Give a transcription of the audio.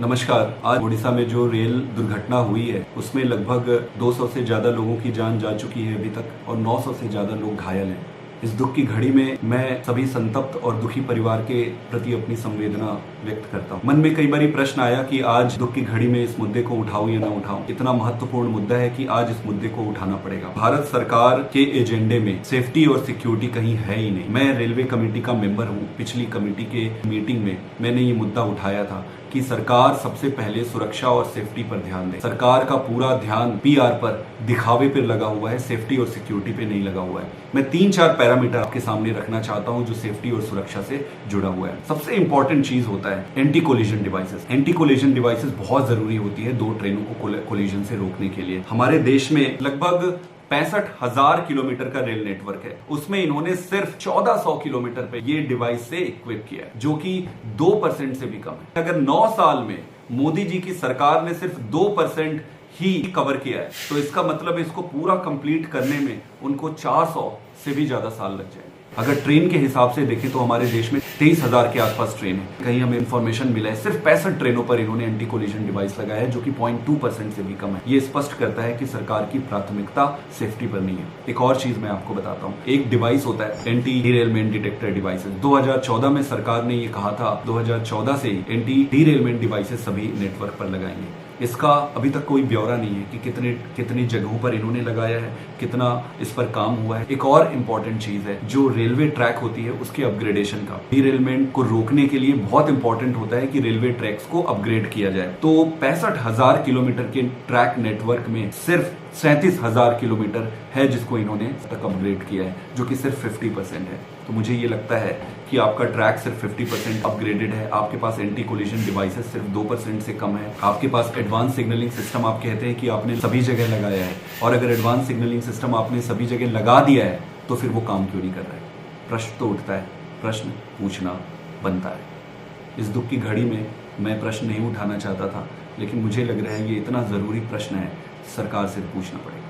नमस्कार। आज उड़ीसा में जो रेल दुर्घटना हुई है उसमें लगभग 200 से ज्यादा लोगों की जान जा चुकी है अभी तक और 900 से ज्यादा लोग घायल हैं। इस दुख की घड़ी में मैं सभी संतप्त और दुखी परिवार के प्रति अपनी संवेदना व्यक्त करता हूँ। मन में कई बार प्रश्न आया कि आज दुख की घड़ी में इस मुद्दे को उठाऊं या ना उठाऊं। इतना महत्वपूर्ण मुद्दा है कि आज इस मुद्दे को उठाना पड़ेगा। भारत सरकार के एजेंडे में सेफ्टी और सिक्योरिटी कहीं है ही नहीं। मैं रेलवे कमेटी का मेंबर हूँ। पिछली कमेटी के मीटिंग में मैंने ये मुद्दा उठाया था कि सरकार सबसे पहले सुरक्षा और सेफ्टी पर ध्यान दे। सरकार का पूरा ध्यान पीआर पर, दिखावे पर लगा हुआ है, सेफ्टी और सिक्योरिटी पे नहीं लगा हुआ है। मैं 3-4 पैरामीटर आपके सामने रखना चाहता हूं जो सेफ्टी और सुरक्षा से जुड़ा हुआ है। सबसे इंपॉर्टेंट चीज होता है anti collision devices. Anti collision devices बहुत जरूरी होती है दो ट्रेनों को कोलिजन से रोकने के लिए। हमारे देश में लगभग 65,000 किलोमीटर का रेल नेटवर्क है। उसमें इन्होंने सिर्फ 1400 किलोमीटर पे ये डिवाइस से इक्विप किया है, जो कि 2% से भी कम है। अगर 9 साल में मोदी जी की सरकार ने सिर्फ 2% ही कवर किया है तो इसका मतलब इसको पूरा कंप्लीट करने में उनको 400 से भी ज्यादा साल लग जाएंगे। अगर ट्रेन के हिसाब से देखें तो हमारे देश में 23,000 के आसपास ट्रेन है। कहीं हमें इंफॉर्मेशन मिला है सिर्फ 65 ट्रेनों पर इन्होंने एंटी कोलिजन डिवाइस लगाया है, जो कि 0.2% से भी कम है। ये स्पष्ट करता है कि सरकार की प्राथमिकता सेफ्टी पर नहीं है। एक और चीज मैं आपको बताता हूँ। एक डिवाइस होता है एंटी डीरेलमेंट डिटेक्टर डिवाइसेस। 2014 में सरकार ने ये कहा था 2014 से एंटी डीरेलमेंट डिवाइसेस सभी नेटवर्क पर लगाएंगे। इसका अभी तक कोई ब्यौरा नहीं है कि कितनी जगहों पर इन्होंने लगाया है, कितना इस पर काम हुआ है। एक और इम्पॉर्टेंट चीज है जो रेलवे ट्रैक होती है उसके अपग्रेडेशन का। डीरेलमेंट को रोकने के लिए बहुत इंपॉर्टेंट होता है कि रेलवे ट्रैक्स को अपग्रेड किया जाए। तो 65,000 किलोमीटर के ट्रैक नेटवर्क में सिर्फ 37,000 किलोमीटर है जिसको इन्होंने तक अपग्रेड किया है, जो कि सिर्फ 50% है। तो मुझे ये लगता है कि आपका ट्रैक सिर्फ 50% अपग्रेडेड है। आपके पास एंटी कोलिजन डिवाइसेस सिर्फ 2% से कम है। आपके पास एडवांस सिग्नलिंग सिस्टम आप कहते हैं कि आपने सभी जगह लगाया है, और अगर एडवांस सिग्नलिंग सिस्टम आपने सभी जगह लगा दिया है तो फिर वो काम क्यों नहीं कर रहा है? प्रश्न तो उठता है, प्रश्न पूछना बनता है। इस दुख की घड़ी में मैं प्रश्न नहीं उठाना चाहता था, लेकिन मुझे लग रहा है ये इतना जरूरी प्रश्न है, सरकार से पूछना पड़ेगा।